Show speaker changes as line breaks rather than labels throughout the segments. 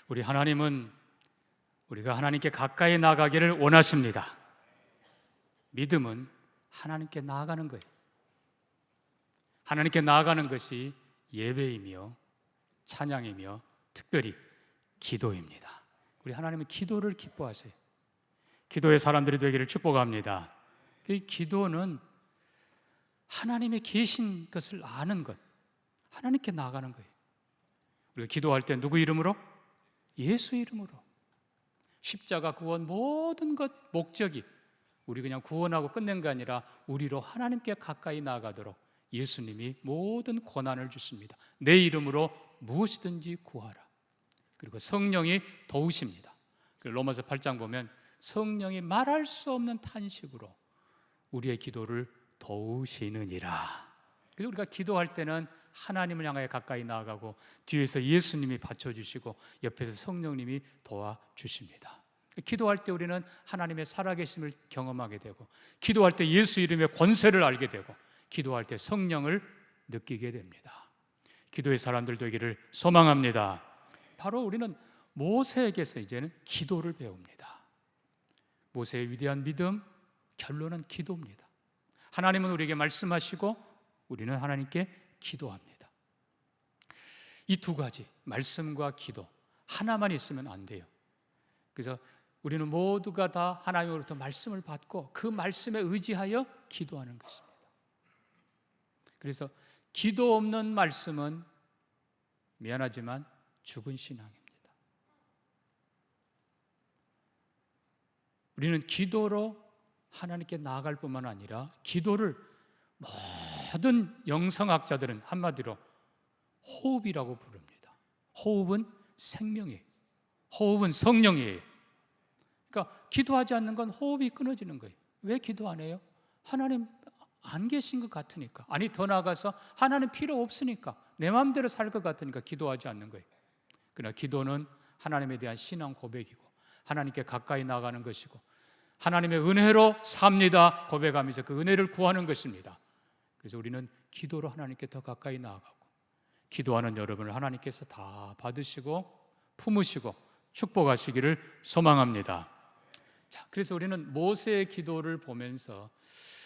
우리 하나님은 우리가 하나님께 가까이 나가기를 원하십니다. 믿음은 하나님께 나아가는 거예요. 하나님께 나아가는 것이 예배이며 찬양이며 특별히 기도입니다. 우리 하나님은 기도를 기뻐하세요. 기도의 사람들이 되기를 축복합니다. 이 기도는 하나님의 계신 것을 아는 것, 하나님께 나아가는 거예요. 우리가 기도할 때 누구 이름으로? 예수 이름으로. 십자가 구원 모든 것 목적이 우리 그냥 구원하고 끝낸 게 아니라 우리로 하나님께 가까이 나아가도록 예수님이 모든 권한을 주십니다. 내 이름으로 무엇이든지 구하라. 그리고 성령이 도우십니다. 로마서 8장 보면 성령이 말할 수 없는 탄식으로 우리의 기도를 도우시느니라. 그래서 우리가 기도할 때는 하나님을 향하여 가까이 나아가고 뒤에서 예수님이 받쳐주시고 옆에서 성령님이 도와주십니다. 기도할 때 우리는 하나님의 살아계심을 경험하게 되고, 기도할 때 예수 이름의 권세를 알게 되고, 기도할 때 성령을 느끼게 됩니다. 기도의 사람들 되기를 소망합니다. 바로 우리는 모세에게서 이제는 기도를 배웁니다. 모세의 위대한 믿음, 결론은 기도입니다. 하나님은 우리에게 말씀하시고 우리는 하나님께 기도합니다. 이 두 가지, 말씀과 기도, 하나만 있으면 안 돼요. 그래서 우리는 모두가 다 하나님으로부터 말씀을 받고 그 말씀에 의지하여 기도하는 것입니다. 그래서 기도 없는 말씀은 미안하지만 죽은 신앙입니다. 우리는 기도로 하나님께 나아갈 뿐만 아니라 기도를 모든 영성학자들은 한마디로 호흡이라고 부릅니다. 호흡은 생명이에요. 호흡은 성령이에요. 그러니까 기도하지 않는 건 호흡이 끊어지는 거예요. 왜 기도 안 해요? 하나님 안 계신 것 같으니까. 아니, 더 나아가서 하나님 필요 없으니까, 내 마음대로 살 것 같으니까 기도하지 않는 거예요. 그러나 기도는 하나님에 대한 신앙 고백이고 하나님께 가까이 나가는 것이고 하나님의 은혜로 삽니다 고백하면서 그 은혜를 구하는 것입니다. 그래서 우리는 기도로 하나님께 더 가까이 나아가고, 기도하는 여러분을 하나님께서 다 받으시고 품으시고 축복하시기를 소망합니다. 자, 그래서 우리는 모세의 기도를 보면서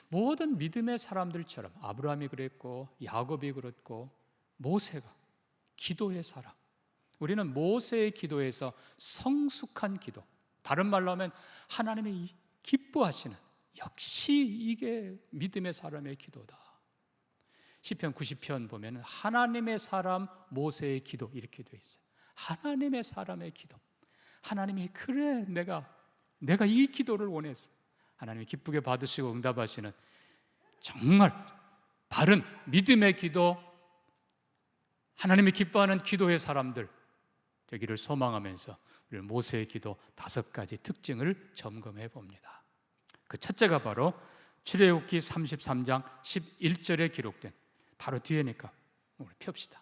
모든 믿음의 사람들처럼, 아브라함이 그랬고 야곱이 그랬고 모세가 기도의 사람, 우리는 모세의 기도에서 성숙한 기도, 다른 말로 하면 하나님이 기뻐하시는, 역시 이게 믿음의 사람의 기도다. 시편 90편 보면 하나님의 사람 모세의 기도 이렇게 되어 있어요. 하나님의 사람의 기도. 하나님이 그래, 내가 이 기도를 원했어. 하나님이 기쁘게 받으시고 응답하시는 정말 바른 믿음의 기도, 하나님이 기뻐하는 기도의 사람들 되기를 소망하면서 우리 모세의 기도 5가지 특징을 점검해 봅니다. 그 첫째가 바로 출애굽기 33장 11절에 기록된, 바로 뒤에니까 우리 펴봅시다.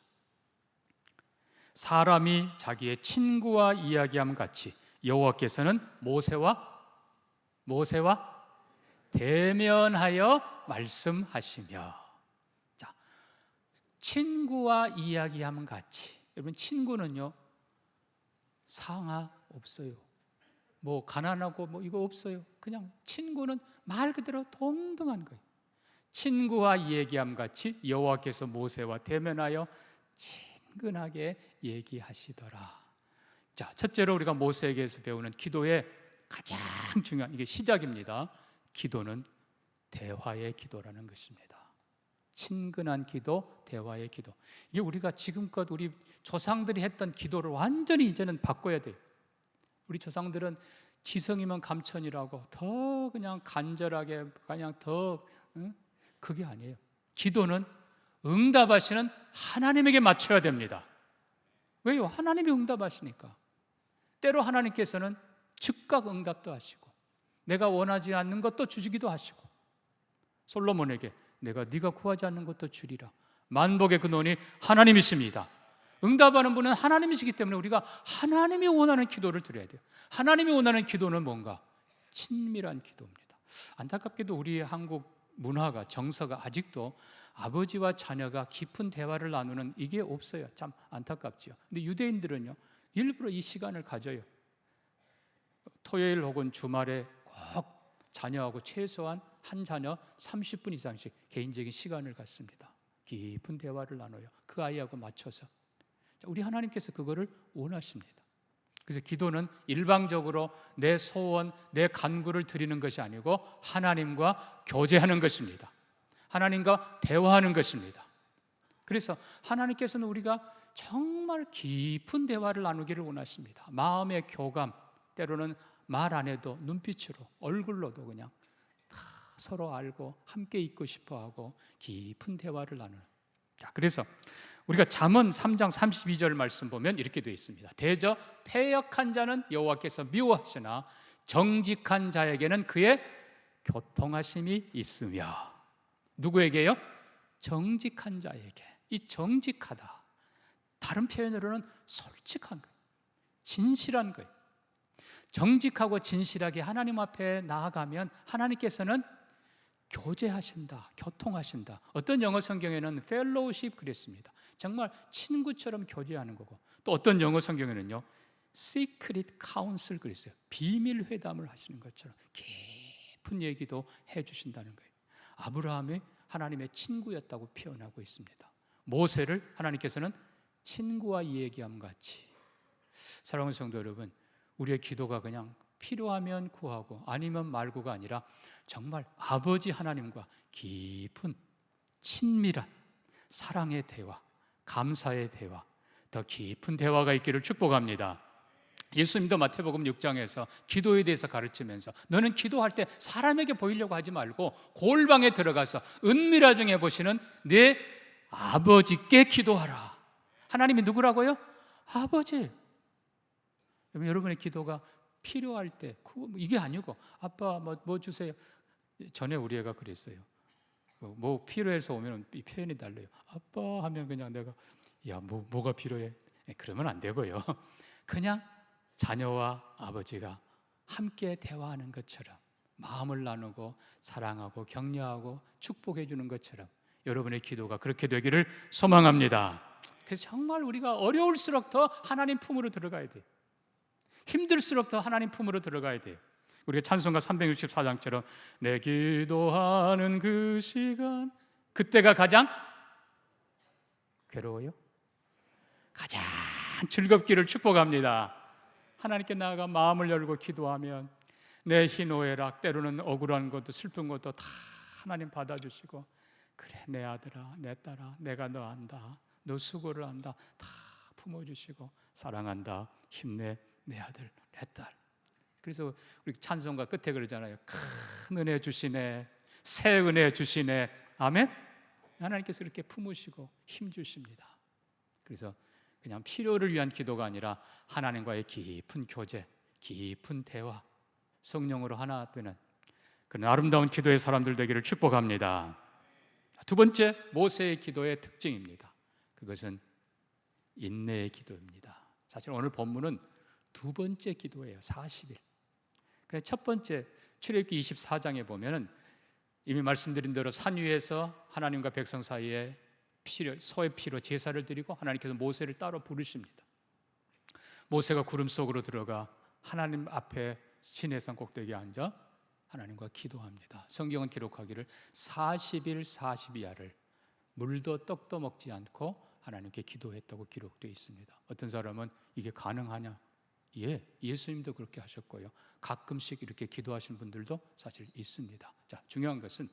사람이 자기의 친구와 이야기함 같이 여호와께서는 모세와 대면하여 말씀하시며. 자, 친구와 이야기함 같이. 여러분, 친구는요 상하 없어요. 뭐 가난하고 뭐 이거 없어요. 그냥 친구는 말 그대로 동등한 거예요. 친구와 얘기함 같이 여호와께서 모세와 대면하여 친근하게 얘기하시더라. 자, 첫째로 우리가 모세에게서 배우는 기도의 가장 중요한, 이게 시작입니다. 기도는 대화의 기도라는 것입니다. 친근한 기도, 대화의 기도. 이게 우리가 지금껏 우리 조상들이 했던 기도를 완전히 이제는 바꿔야 돼요. 우리 조상들은 지성이면 감천이라고 더 그냥 간절하게 그냥 더 그게 아니에요. 기도는 응답하시는 하나님에게 맞춰야 됩니다. 왜요? 하나님이 응답하시니까. 때로 하나님께서는 즉각 응답도 하시고 내가 원하지 않는 것도 주시기도 하시고, 솔로몬에게 내가 네가 구하지 않는 것도 주리라. 만복의 근원이 하나님이십니다. 응답하는 분은 하나님이시기 때문에 우리가 하나님이 원하는 기도를 드려야 돼요. 하나님이 원하는 기도는 뭔가? 친밀한 기도입니다. 안타깝게도 우리 한국 문화가, 정서가 아직도 아버지와 자녀가 깊은 대화를 나누는 이게 없어요. 참 안타깝죠. 근데 유대인들은요, 일부러 이 시간을 가져요. 토요일 혹은 주말에 꼭 자녀하고 최소한 한 자녀 30분 이상씩 개인적인 시간을 갖습니다. 깊은 대화를 나눠요. 그 아이하고 맞춰서. 우리 하나님께서 그거를 원하십니다. 그래서 기도는 일방적으로 내 소원, 내 간구를 드리는 것이 아니고 하나님과 교제하는 것입니다. 하나님과 대화하는 것입니다. 그래서 하나님께서는 우리가 정말 깊은 대화를 나누기를 원하십니다. 마음의 교감, 때로는 말 안 해도 눈빛으로, 얼굴로도 그냥 다 서로 알고 함께 있고 싶어하고 깊은 대화를 나누는. 자, 그래서 우리가 잠언 3장 32절 말씀 보면 이렇게 되어 있습니다. 대저 패역한 자는 여호와께서 미워하시나 정직한 자에게는 그의 교통하심이 있으며. 누구에게요? 정직한 자에게. 이 정직하다, 다른 표현으로는 솔직한 거예요. 진실한 거예요. 정직하고 진실하게 하나님 앞에 나아가면 하나님께서는 교제하신다, 교통하신다. 어떤 영어 성경에는 fellowship 그랬습니다. 정말 친구처럼 교제하는 거고, 또 어떤 영어 성경에는요 secret counsel 그랬어요. 비밀 회담을 하시는 것처럼 깊은 얘기도 해주신다는 거예요. 아브라함이 하나님의 친구였다고 표현하고 있습니다. 모세를 하나님께서는 친구와 이야기함 같이. 사랑하는 성도 여러분, 우리의 기도가 그냥 필요하면 구하고 아니면 말고가 아니라 정말 아버지 하나님과 깊은 친밀한 사랑의 대화, 감사의 대화, 더 깊은 대화가 있기를 축복합니다. 예수님도 마태복음 6장에서 기도에 대해서 가르치면서 너는 기도할 때 사람에게 보이려고 하지 말고 골방에 들어가서 은밀한 중에 보시는 내 아버지께 기도하라. 하나님이 누구라고요? 아버지. 여러분의 기도가 필요할 때 이게 아니고 아빠 뭐 주세요. 전에 우리 애가 그랬어요. 뭐 필요해서 오면 이 표현이 달라요. 아빠 하면 그냥 내가 야 뭐가 필요해? 그러면 안 되고요. 그냥 자녀와 아버지가 함께 대화하는 것처럼 마음을 나누고 사랑하고 격려하고 축복해 주는 것처럼 여러분의 기도가 그렇게 되기를 소망합니다. 그래서 정말 우리가 어려울수록 더 하나님 품으로 들어가야 돼요. 힘들수록 더 하나님 품으로 들어가야 돼요. 우리가 찬송가 364장처럼 내 기도하는 그 시간, 그때가 가장 괴로워요? 가장 즐겁기를 축복합니다. 하나님께 나아가 마음을 열고 기도하면 내 희노애락, 때로는 억울한 것도 슬픈 것도 다 하나님 받아주시고, 그래 내 아들아 내 딸아 내가 너 안다, 너 수고를 안다, 다 품어주시고 사랑한다, 힘내 내 아들 내 딸. 그래서 우리 찬송가 끝에 그러잖아요. 큰 은혜 주시네, 새 은혜 주시네. 아멘. 하나님께서 이렇게 품으시고 힘 주십니다. 그래서 그냥 필요를 위한 기도가 아니라 하나님과의 깊은 교제, 깊은 대화, 성령으로 하나 되는 그런 아름다운 기도의 사람들 되기를 축복합니다. 두 번째, 모세의 기도의 특징입니다. 그것은 인내의 기도입니다. 사실 오늘 본문은 두 번째 기도예요. 40일. 첫 번째 출애굽기 24장에 보면은 이미 말씀드린 대로 산 위에서 하나님과 백성 사이에 소의 피로 제사를 드리고 하나님께서 모세를 따로 부르십니다. 모세가 구름 속으로 들어가 하나님 앞에 시내산 꼭대기에 앉아 하나님과 기도합니다. 성경은 기록하기를 40일 40야를 물도 떡도 먹지 않고 하나님께 기도했다고 기록되어 있습니다. 어떤 사람은 이게 가능하냐? 예, 예수님도 그렇게 하셨고요. 가끔씩 이렇게 기도하신 분들도 사실 있습니다. 자, 중요한 것은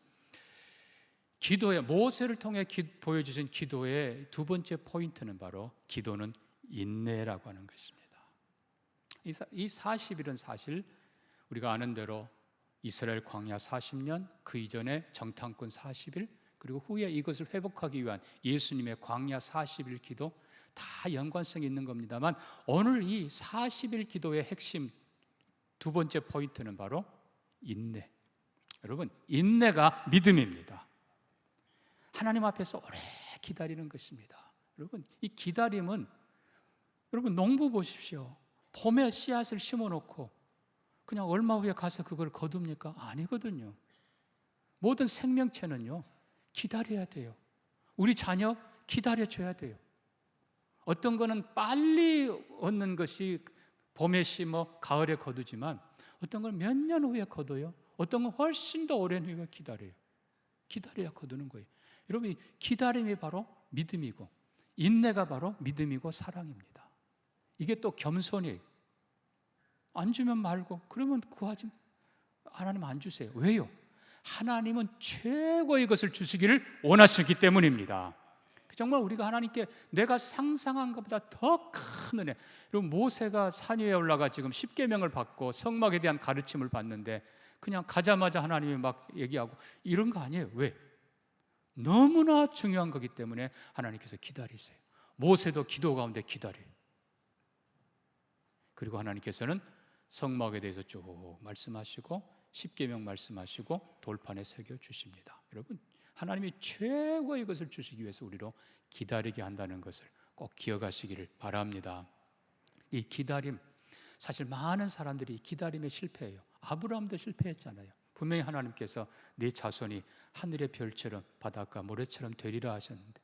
기도의 모세를 통해 보여주신 기도의 두 번째 포인트는 바로 기도는 인내라고 하는 것입니다. 이 40일은 사실 우리가 아는 대로 이스라엘 광야 40년, 그 이전에 정탐꾼 40일, 그리고 후에 이것을 회복하기 위한 예수님의 광야 40일 기도, 다 연관성이 있는 겁니다만 오늘 이 40일 기도의 핵심 두 번째 포인트는 바로 인내. 여러분, 인내가 믿음입니다. 하나님 앞에서 오래 기다리는 것입니다. 여러분, 이 기다림은, 여러분 농부 보십시오. 봄에 씨앗을 심어놓고 그냥 얼마 후에 가서 그걸 거둡니까? 아니거든요. 모든 생명체는요 기다려야 돼요. 우리 자녀 기다려줘야 돼요. 어떤 거는 빨리 얻는 것이 봄에 심어 가을에 거두지만 어떤 건 몇 년 후에 거둬요. 어떤 건 훨씬 더 오랜 후에 기다려요. 기다려야 거두는 거예요. 여러분, 이 기다림이 바로 믿음이고 인내가 바로 믿음이고 사랑입니다. 이게 또 겸손이에요. 안 주면 말고, 그러면 구하지, 하나님 안 주세요. 왜요? 하나님은 최고의 것을 주시기를 원하시기 때문입니다. 정말 우리가 하나님께 내가 상상한 것보다 더 큰 은혜. 여러분, 모세가 산 위에 올라가 지금 십계명을 받고 성막에 대한 가르침을 받는데 그냥 가자마자 하나님이 막 얘기하고 이런 거 아니에요. 왜? 너무나 중요한 거기 때문에 하나님께서 기다리세요. 모세도 기도 가운데 기다려요. 그리고 하나님께서는 성막에 대해서 쭉 말씀하시고 십계명 말씀하시고 돌판에 새겨 주십니다. 여러분, 하나님이 최고의 것을 주시기 위해서 우리로 기다리게 한다는 것을 꼭 기억하시기를 바랍니다. 이 기다림, 사실 많은 사람들이 기다림에 실패해요. 아브라함도 실패했잖아요. 분명히 하나님께서 네 자손이 하늘의 별처럼 바닷가 모래처럼 되리라 하셨는데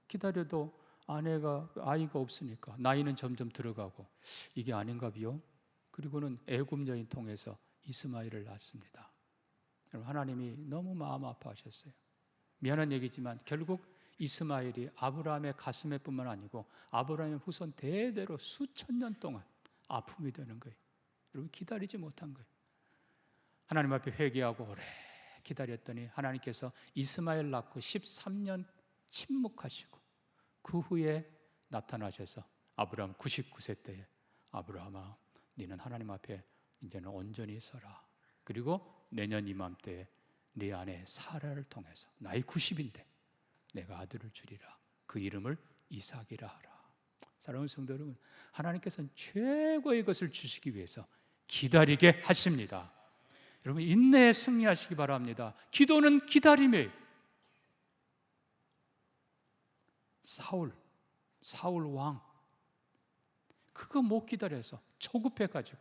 기다려도 아이가 없으니까 나이는 점점 들어가고 이게 아닌가 비요. 그리고는 애굽 여인 통해서 이스마엘을 낳습니다. 하나님이 너무 마음 아파하셨어요. 미안한 얘기지만 결국 이스마엘이 아브라함의 가슴에 뿐만 아니고 아브라함의 후손 대대로 수천 년 동안 아픔이 되는 거예요. 여러분, 기다리지 못한 거예요. 하나님 앞에 회개하고 오래 기다렸더니 하나님께서 이스마엘 낳고 13년 침묵하시고 그 후에 나타나셔서 아브라함 99세 때에 아브라함아, 너는 하나님 앞에 이제는 온전히 서라. 그리고 내년 이맘때에 네 아내 사라를 통해서 나이 90인데 내가 아들을 주리라. 그 이름을 이삭이라 하라. 사랑하는 성도 여러분, 하나님께서는 최고의 것을 주시기 위해서 기다리게 하십니다. 여러분, 인내에 승리하시기 바랍니다. 기도는 기다림이에요. 사울 왕, 그거 못 기다려서 초급해가지고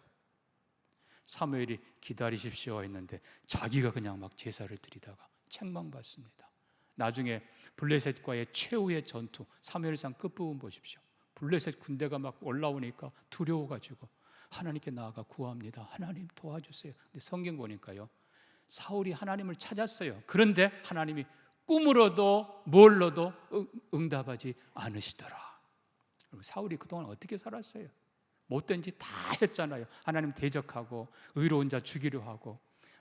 사무엘이 기다리십시오 했는데 자기가 그냥 막 제사를 드리다가 책망받습니다. 나중에 블레셋과의 최후의 전투, 사무엘상 끝부분 보십시오. 블레셋 군대가 막 올라오니까 두려워가지고 하나님께 나아가 구합니다. 하나님 도와주세요. 근데 성경 보니까요, 사울이 하나님을 찾았어요. 그런데 하나님이 꿈으로도 뭘로도 응답하지 않으시더라. 사울이 그동안 어떻게 살았어요? 못된 짓 다 했잖아요. 하나님 대적하고 의로운 자 죽이려 하고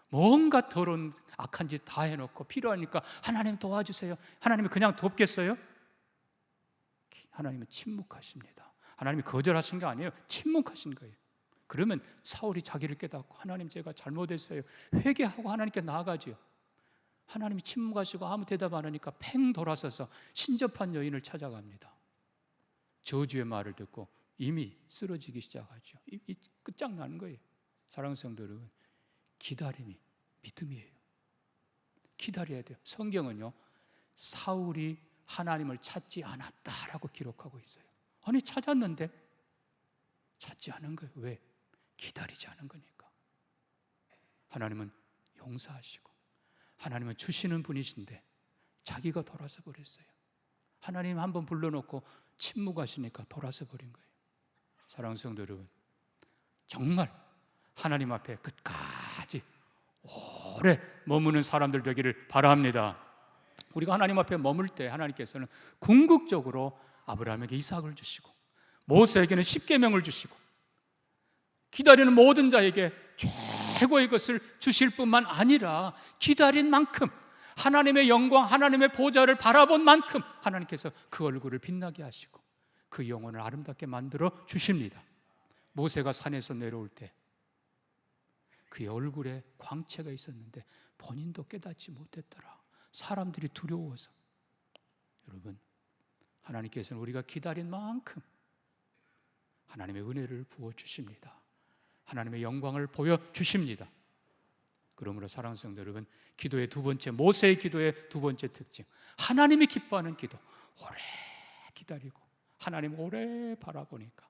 뭔가 더러운 악한 짓 다 해놓고 필요하니까 하나님 도와주세요. 하나님이 그냥 돕겠어요? 하나님은 침묵하십니다. 하나님이 거절하신 게 아니에요. 침묵하신 거예요. 그러면 사울이 자기를 깨닫고 하나님, 제가 잘못했어요. 회개하고 하나님께 나아가지요. 하나님이 침묵하시고 아무 대답 안 하니까 팽 돌아서서 신접한 여인을 찾아갑니다. 저주의 말을 듣고 이미 쓰러지기 시작하죠. 끝장나는 거예요. 사랑하는 성도 여러분, 기다림이 믿음이에요. 기다려야 돼요. 성경은요, 사울이 하나님을 찾지 않았다라고 기록하고 있어요. 아니, 찾았는데 찾지 않은 거예요. 왜? 기다리지 않은 거니까. 하나님은 용서하시고 하나님은 주시는 분이신데 자기가 돌아서 버렸어요. 하나님 한번 불러놓고 침묵하시니까 돌아서 버린 거예요. 사랑하는 성도 여러분, 정말 하나님 앞에 끝까지 오래 머무는 사람들 되기를 바랍니다. 우리가 하나님 앞에 머물 때 하나님께서는 궁극적으로 아브라함에게 이삭을 주시고 모세에게는 십계명을 주시고 기다리는 모든 자에게 최고의 것을 주실 뿐만 아니라 기다린 만큼 하나님의 영광, 하나님의 보좌를 바라본 만큼 하나님께서 그 얼굴을 빛나게 하시고 그 영혼을 아름답게 만들어 주십니다. 모세가 산에서 내려올 때 그의 얼굴에 광채가 있었는데 본인도 깨닫지 못했더라. 사람들이 두려워서. 여러분, 하나님께서는 우리가 기다린 만큼 하나님의 은혜를 부어주십니다. 하나님의 영광을 보여주십니다. 그러므로 사랑하는 성도 여러분, 기도의 두 번째, 모세의 기도의 두 번째 특징, 하나님이 기뻐하는 기도. 오래 기다리고 하나님 오래 바라보니까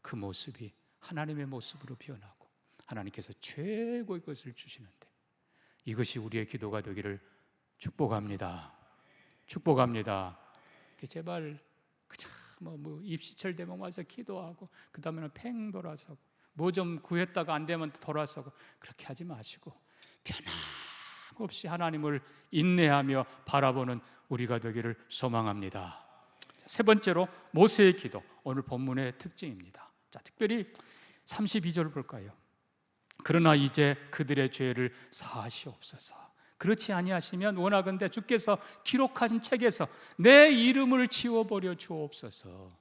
그 모습이 하나님의 모습으로 변하고 하나님께서 최고의 것을 주시는데, 이것이 우리의 기도가 되기를 축복합니다. 축복합니다. 제발 그저 뭐 입시철 되면 와서 기도하고 그 다음에는 팽 돌아서고 뭐 좀 구했다가 안 되면 돌아서고 그렇게 하지 마시고 변함없이 하나님을 인내하며 바라보는 우리가 되기를 소망합니다. 세 번째로 모세의 기도, 오늘 본문의 특징입니다. 자, 특별히 32절 볼까요? 그러나 이제 그들의 죄를 사하시옵소서. 그렇지 아니하시면 원하건대 주께서 기록하신 책에서 내 이름을 지워버려 주옵소서.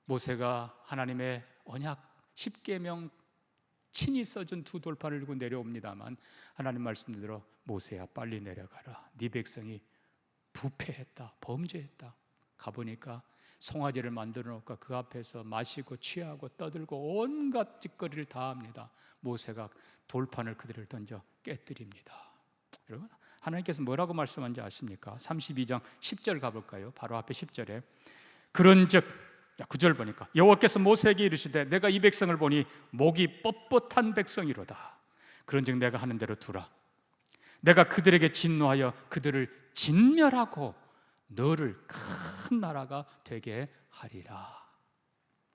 모세가 하나님의 언약 10계명 친히 써준 두 돌판을 들고 내려옵니다만 하나님 말씀대로 모세야 빨리 내려가라. 네 백성이 부패했다, 범죄했다. 가보니까 송아지를 만들어 놓고 그 앞에서 마시고 취하고 떠들고 온갖 짓거리를 다 합니다. 모세가 돌판을 그들을 던져 깨뜨립니다. 여러분, 하나님께서 뭐라고 말씀한지 아십니까? 32장 10절 가볼까요? 바로 앞에 10절에 그런즉 9절 보니까 여호와께서 모세에게 이르시되 내가 이 백성을 보니 목이 뻣뻣한 백성이로다. 그런즉 내가 하는 대로 두라. 내가 그들에게 진노하여 그들을 진멸하고 너를 큰 나라가 되게 하리라.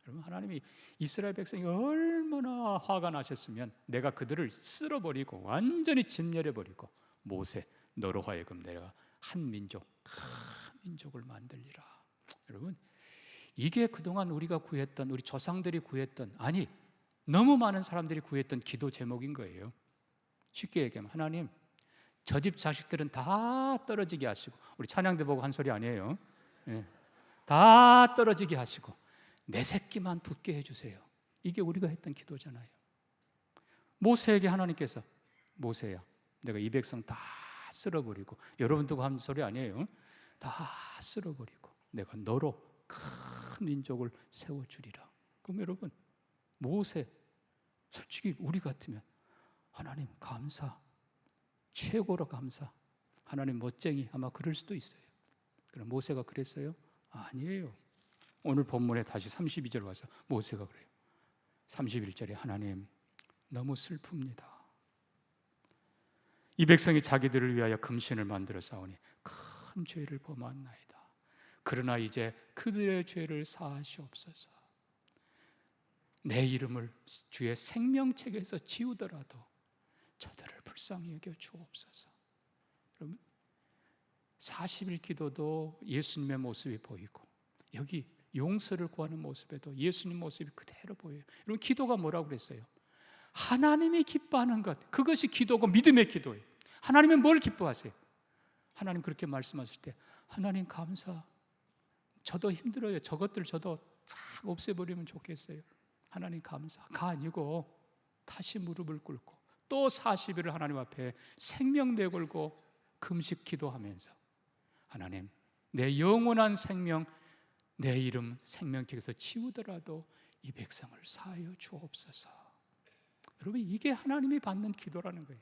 여러분, 하나님이 이스라엘 백성이 얼마나 화가 나셨으면 내가 그들을 쓸어버리고 완전히 진멸해버리고 모세 너로 하여금 내가 한 민족, 큰 민족을 만들리라. 여러분, 이게 그동안 우리가 구했던, 우리 조상들이 구했던, 아니 너무 많은 사람들이 구했던 기도 제목인 거예요. 쉽게 얘기하면 하나님, 저 집 자식들은 다 떨어지게 하시고, 우리 찬양대 보고 한 소리 아니에요. 네. 다 떨어지게 하시고 내 새끼만 붙게 해주세요. 이게 우리가 했던 기도잖아요. 모세에게 하나님께서 모세야, 내가 이 백성 다 쓸어버리고, 여러분 두고 한 소리 아니에요. 다 쓸어버리고 내가 너로 큰 민족을 세워주리라. 그럼 여러분, 모세, 솔직히 우리 같으면 하나님 감사, 최고로 감사, 하나님 멋쟁이, 아마 그럴 수도 있어요. 그럼 모세가 그랬어요? 아니에요. 오늘 본문에 다시 32절 와서 모세가 그래요. 31절에 하나님 너무 슬픕니다. 이 백성이 자기들을 위하여 금신을 만들어 싸우니 큰 죄를 범하나이다. 그러나 이제 그들의 죄를 사하시옵소서. 내 이름을 주의 생명책에서 지우더라도 저들을 불쌍히 여겨 주옵소서. 여러분, 40일 기도도 예수님의 모습이 보이고 여기 용서를 구하는 모습에도 예수님 모습이 그대로 보여요. 여러분, 기도가 뭐라고 그랬어요? 하나님이 기뻐하는 것, 그것이 기도고 믿음의 기도예요. 하나님은 뭘 기뻐하세요? 하나님 그렇게 말씀하실 때 하나님 감사, 저도 힘들어요. 저것들 저도 싹 없애버리면 좋겠어요. 하나님 감사가 아니고 다시 무릎을 꿇고 또 40일을 하나님 앞에 생명 내걸고 금식 기도하면서 하나님, 내 영원한 생명, 내 이름 생명책에서 지우더라도 이 백성을 사하여 주옵소서. 여러분, 이게 하나님이 받는 기도라는 거예요.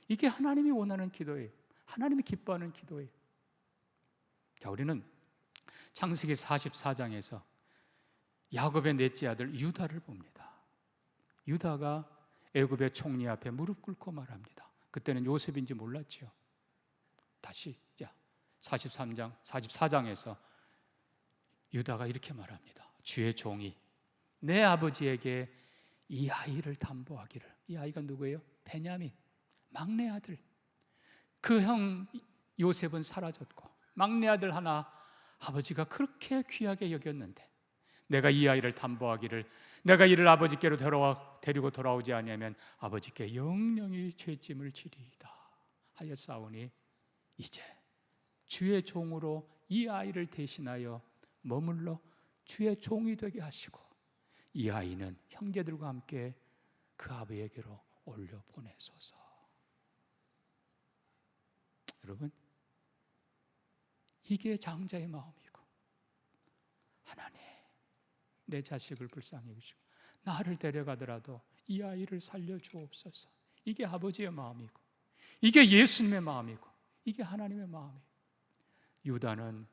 이게 하나님이 원하는 기도예요. 하나님이 기뻐하는 기도예요. 자, 우리는 창세기 44장에서 야곱의 넷째 아들 유다를 봅니다. 유다가 애굽의 총리 앞에 무릎 꿇고 말합니다. 그때는 요셉인지 몰랐죠. 다시 44장에서 유다가 이렇게 말합니다. 주의 종이 내 아버지에게 이 아이를 담보하기를. 이 아이가 누구예요? 베냐민, 막내 아들. 그 형 요셉은 사라졌고 막내 아들 하나 아버지가 그렇게 귀하게 여겼는데 내가 이 아이를 담보하기를, 내가 이를 아버지께로 데리고 돌아오지 아니하면 아버지께 영영이 죄짐을 지리이다 하여 싸우니 이제 주의 종으로 이 아이를 대신하여 머물러 주의 종이 되게 하시고 이 아이는 형제들과 함께 그 아버지에게로 올려 보내소서. 여러분, 이게 장자의 마음이고, 하나님 내 자식을 불쌍히 여기시고 나를 데려가더라도 이 아이를 살려주옵소서. 이게 아버지의 마음이고, 이게 예수님의 마음이고, 이게 하나님의 마음이에요. 유다는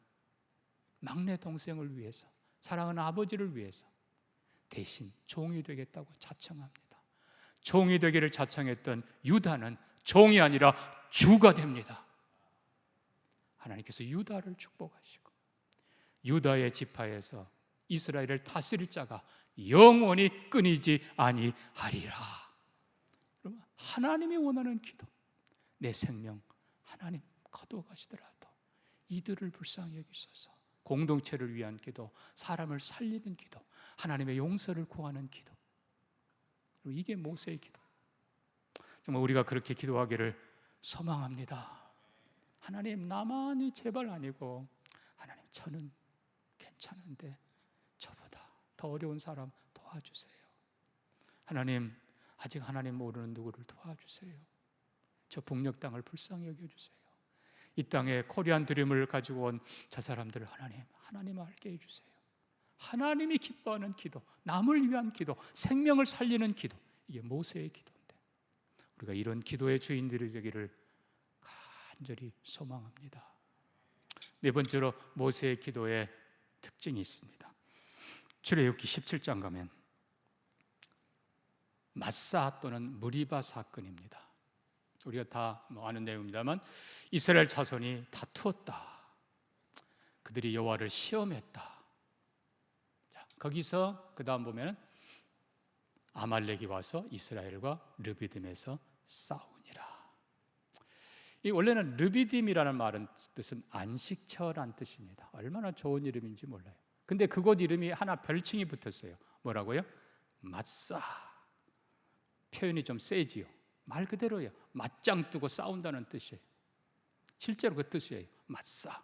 막내 동생을 위해서, 사랑하는 아버지를 위해서 대신 종이 되겠다고 자청합니다. 종이 되기를 자청했던 유다는 종이 아니라 주가 됩니다. 하나님께서 유다를 축복하시고 유다의 지파에서 이스라엘을 다스릴 자가 영원히 끊이지 아니하리라. 그러면 하나님이 원하는 기도, 내 생명 하나님 거두어가시더라도 이들을 불쌍히 여기소서. 공동체를 위한 기도, 사람을 살리는 기도, 하나님의 용서를 구하는 기도, 이게 모세의 기도. 정말 우리가 그렇게 기도하기를 소망합니다. 하나님, 나만이 제발 아니고 하나님, 저는 괜찮은데 저보다 더 어려운 사람 도와주세요. 하나님, 아직 하나님 모르는 누구를 도와주세요. 저 북녘 땅을 불쌍히 여겨주세요. 이 땅에 코리안 드림을 가지고 온 저 사람들을 하나님 알게 해주세요. 하나님이 기뻐하는 기도, 남을 위한 기도, 생명을 살리는 기도, 이게 모세의 기도인데 우리가 이런 기도의 주인들이 되기를 간절히 소망합니다. 네 번째로 모세의 기도의 특징이 있습니다. 출애굽기 17장 가면 마사 또는 무리바 사건입니다. 우리가 다 아는 내용입니다만 이스라엘 자손이 다투었다. 그들이 여호와를 시험했다. 거기서 그 다음 보면 아말렉이 와서 이스라엘과 르비딤에서 싸우니라. 이 원래는 르비딤이라는 말은 뜻은 안식처란 뜻입니다. 얼마나 좋은 이름인지 몰라요. 근데 그곳 이름이 하나 별칭이 붙었어요. 뭐라고요? 마사. 표현이 좀 세지요. 말 그대로예요. 맞짱 뜨고 싸운다는 뜻이에요. 실제로 그 뜻이에요. 마사.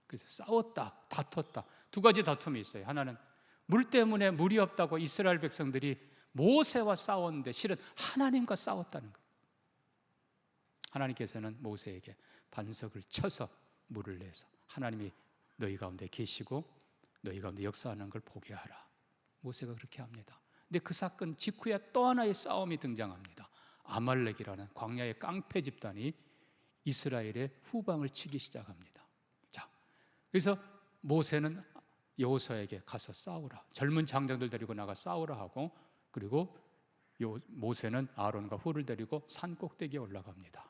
그래서 싸웠다, 다퉜다. 두 가지 다툼이 있어요. 하나는 물 때문에 물이 없다고 이스라엘 백성들이 모세와 싸웠는데 실은 하나님과 싸웠다는 거예요. 하나님께서는 모세에게 반석을 쳐서 물을 내서 하나님이 너희 가운데 계시고 너희 가운데 역사하는 걸 보게 하라. 모세가 그렇게 합니다. 근데 그 사건 직후에 또 하나의 싸움이 등장합니다. 아말렉이라는 광야의 깡패 집단이 이스라엘의 후방을 치기 시작합니다. 자, 그래서 모세는 여호수아에게 가서 싸우라. 젊은 장정들 데리고 나가 싸우라 하고, 그리고 모세는 아론과 훌을 데리고 산 꼭대기에 올라갑니다.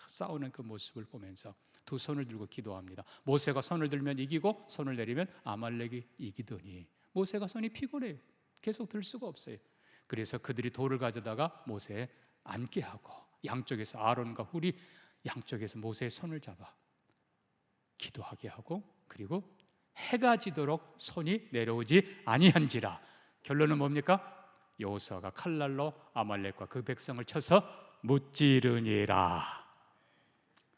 싸우는 그 모습을 보면서 두 손을 들고 기도합니다. 모세가 손을 들면 이기고 손을 내리면 아말렉이 이기더니 모세가 손이 피곤해요. 계속 들 수가 없어요. 그래서 그들이 돌을 가져다가 모세에 앉게 하고 양쪽에서 아론과 훌이 양쪽에서 모세의 손을 잡아 기도하게 하고, 그리고 해가 지도록 손이 내려오지 아니한지라. 결론은 뭡니까? 여호수아가 칼날로 아말렉과 그 백성을 쳐서 무찌르니라.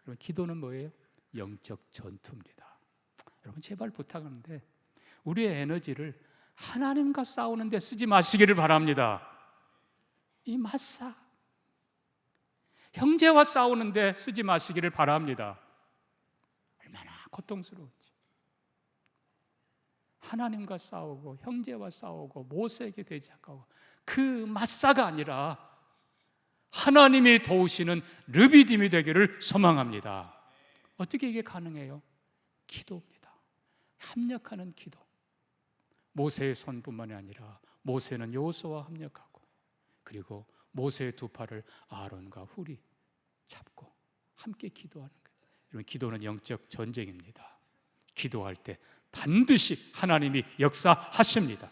그럼 기도는 뭐예요? 영적 전투입니다. 여러분 제발 부탁하는데 우리의 에너지를 하나님과 싸우는 데 쓰지 마시기를 바랍니다. 이 마사 형제와 싸우는 데 쓰지 마시기를 바랍니다. 얼마나 고통스러운지. 하나님과 싸우고 형제와 싸우고 모세에게 대적하고 그 마사가 아니라 하나님이 도우시는 르비딤이 되기를 소망합니다. 어떻게 이게 가능해요? 기도입니다. 합력하는 기도. 모세의 손뿐만이 아니라 모세는 여호수아와 합력하고, 그리고 모세의 두 팔을 아론과 훌이 잡고 함께 기도하는 거예요. 여러분, 기도는 영적 전쟁입니다. 기도할 때 반드시 하나님이 역사하십니다.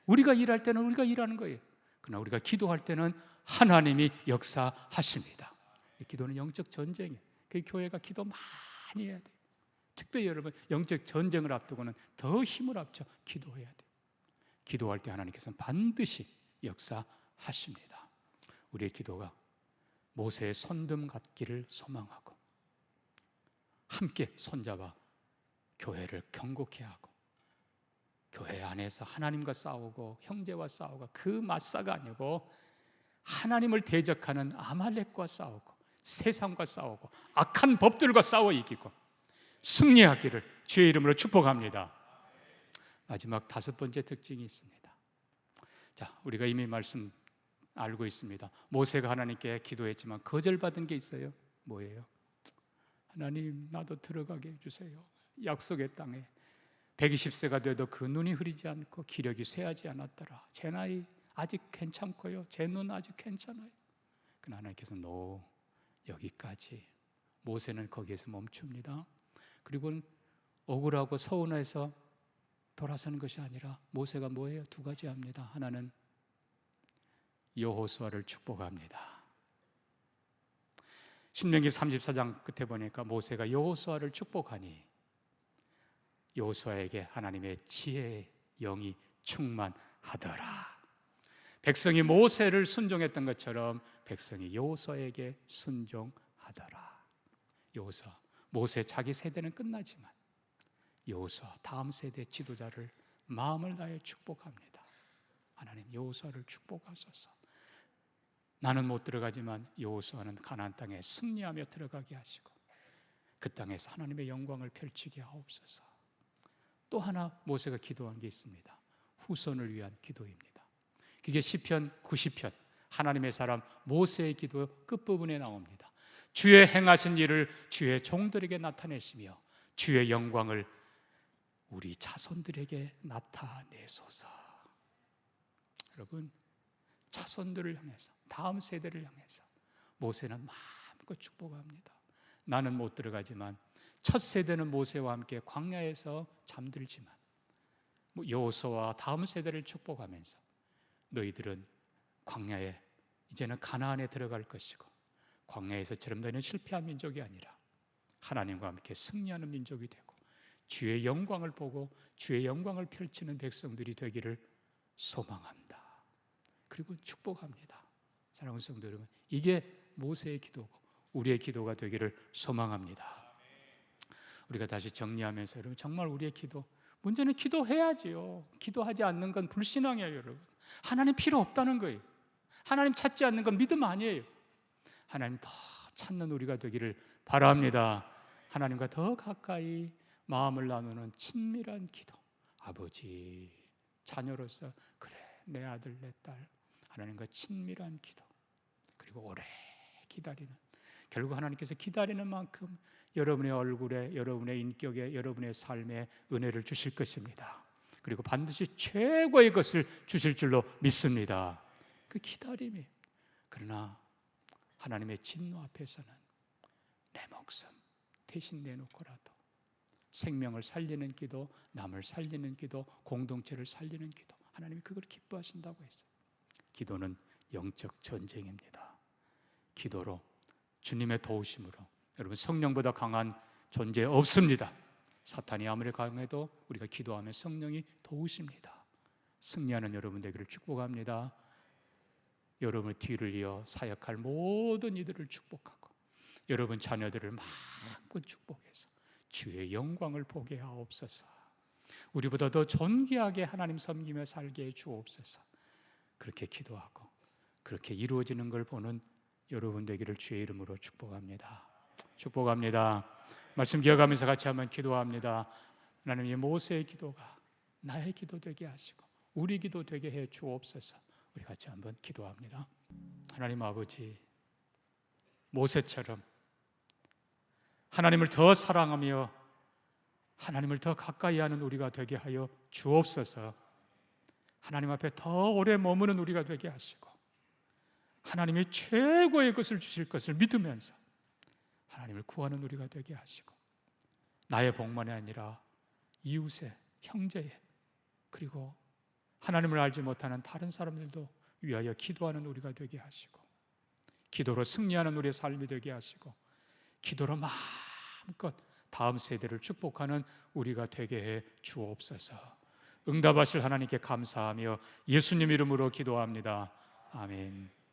우리가 일할 때는 우리가 일하는 거예요. 그러나 우리가 기도할 때는 하나님이 역사하십니다. 기도는 영적 전쟁이에요. 그 교회가 기도 많이 해야 돼요. 특별히 여러분 영적 전쟁을 앞두고는 더 힘을 합쳐 기도해야 돼요. 기도할 때 하나님께서는 반드시 역사하십니다. 우리의 기도가 모세의 손등 같기를 소망하고 함께 손잡아 교회를 견고케 하고, 교회 안에서 하나님과 싸우고 형제와 싸우고 그 맞사가 아니고 하나님을 대적하는 아말렉과 싸우고 세상과 싸우고 악한 법들과 싸워 이기고 승리하기를 주의 이름으로 축복합니다. 마지막 다섯 번째 특징이 있습니다. 자, 우리가 이미 말씀 알고 있습니다. 모세가 하나님께 기도했지만 거절받은 게 있어요. 뭐예요? 하나님, 나도 들어가게 해주세요. 약속의 땅에 120세가 돼도 그 눈이 흐리지 않고 기력이 쇠하지 않았더라. 제 나이 아직 괜찮고요, 제 눈 아직 괜찮아요. 그러나 하나님께서 여기까지. 모세는 거기에서 멈춥니다. 그리고 억울하고 서운해서 돌아서는 것이 아니라 모세가 뭐예요? 두 가지 합니다. 하나는 여호수아를 축복합니다. 신명기 34장 끝에 보니까 모세가 여호수아를 축복하니 여호수아에게 하나님의 지혜의 영이 충만하더라. 백성이 모세를 순종했던 것처럼 백성이 여호수아에게 순종하더라. 여호수아, 모세 자기 세대는 끝나지만 여호수아 다음 세대 지도자를 마음을 다해 축복합니다. 하나님 여호수아를 축복하소서. 나는 못 들어가지만 여호수아는 가나안 땅에 승리하며 들어가게 하시고 그 땅에서 하나님의 영광을 펼치게 하옵소서. 또 하나 모세가 기도한 게 있습니다. 후손을 위한 기도입니다. 그게 시편 90편 하나님의 사람 모세의 기도 끝부분에 나옵니다. 주의 행하신 일을 주의 종들에게 나타내시며 주의 영광을 우리 자손들에게 나타내소서. 여러분, 자손들을 향해서, 다음 세대를 향해서 모세는 마음껏 축복합니다. 나는 못 들어가지만 첫 세대는 모세와 함께 광야에서 잠들지만 여호수아와 다음 세대를 축복하면서 너희들은 광야에 이제는 가나안에 들어갈 것이고 광야에서처럼 너희는 실패한 민족이 아니라 하나님과 함께 승리하는 민족이 되고 주의 영광을 보고 주의 영광을 펼치는 백성들이 되기를 소망합니다. 그리고 축복합니다. 사랑하는 성도 여러분, 이게 모세의 기도고 우리의 기도가 되기를 소망합니다. 우리가 다시 정리하면서 여러분, 정말 우리의 기도, 문제는 기도해야지요. 기도하지 않는 건 불신앙이에요. 여러분, 하나님 필요 없다는 거예요. 하나님 찾지 않는 건 믿음 아니에요. 하나님 더 찾는 우리가 되기를 바랍니다. 하나님과 더 가까이 마음을 나누는 친밀한 기도. 아버지, 자녀로서 그래 내 아들 내 딸 하나님과 친밀한 기도, 그리고 오래 기다리는, 결국 하나님께서 기다리는 만큼 여러분의 얼굴에, 여러분의 인격에, 여러분의 삶에 은혜를 주실 것입니다. 그리고 반드시 최고의 것을 주실 줄로 믿습니다. 그 기다림이. 그러나 하나님의 진노 앞에서는 내 목숨 대신 내놓고라도 생명을 살리는 기도, 남을 살리는 기도, 공동체를 살리는 기도, 하나님이 그걸 기뻐하신다고 했어요. 기도는 영적 전쟁입니다. 기도로, 주님의 도우심으로, 여러분 성령보다 강한 존재 없습니다. 사탄이 아무리 강해도 우리가 기도하면 성령이 도우십니다. 승리하는 여러분 되기를 축복합니다. 여러분의 뒤를 이어 사역할 모든 이들을 축복하고 여러분 자녀들을 마음껏 축복해서 주의 영광을 보게 하옵소서. 우리보다 더 존귀하게 하나님 섬기며 살게 해 주옵소서. 그렇게 기도하고 그렇게 이루어지는 걸 보는 여러분 되기를 주의 이름으로 축복합니다. 축복합니다. 말씀 기억하면서 같이 한번 기도합니다. 하나님, 이 모세의 기도가 나의 기도 되게 하시고 우리 기도 되게 해 주옵소서. 우리 같이 한번 기도합니다. 하나님 아버지, 모세처럼 하나님을 더 사랑하며 하나님을 더 가까이 하는 우리가 되게 하여 주옵소서. 하나님 앞에 더 오래 머무는 우리가 되게 하시고 하나님이 최고의 것을 주실 것을 믿으면서 하나님을 구하는 우리가 되게 하시고 나의 복만이 아니라 이웃의, 형제의, 그리고 하나님을 알지 못하는 다른 사람들도 위하여 기도하는 우리가 되게 하시고 기도로 승리하는 우리의 삶이 되게 하시고 기도로 마음껏 다음 세대를 축복하는 우리가 되게 해 주옵소서. 응답하실 하나님께 감사하며 예수님 이름으로 기도합니다. 아멘.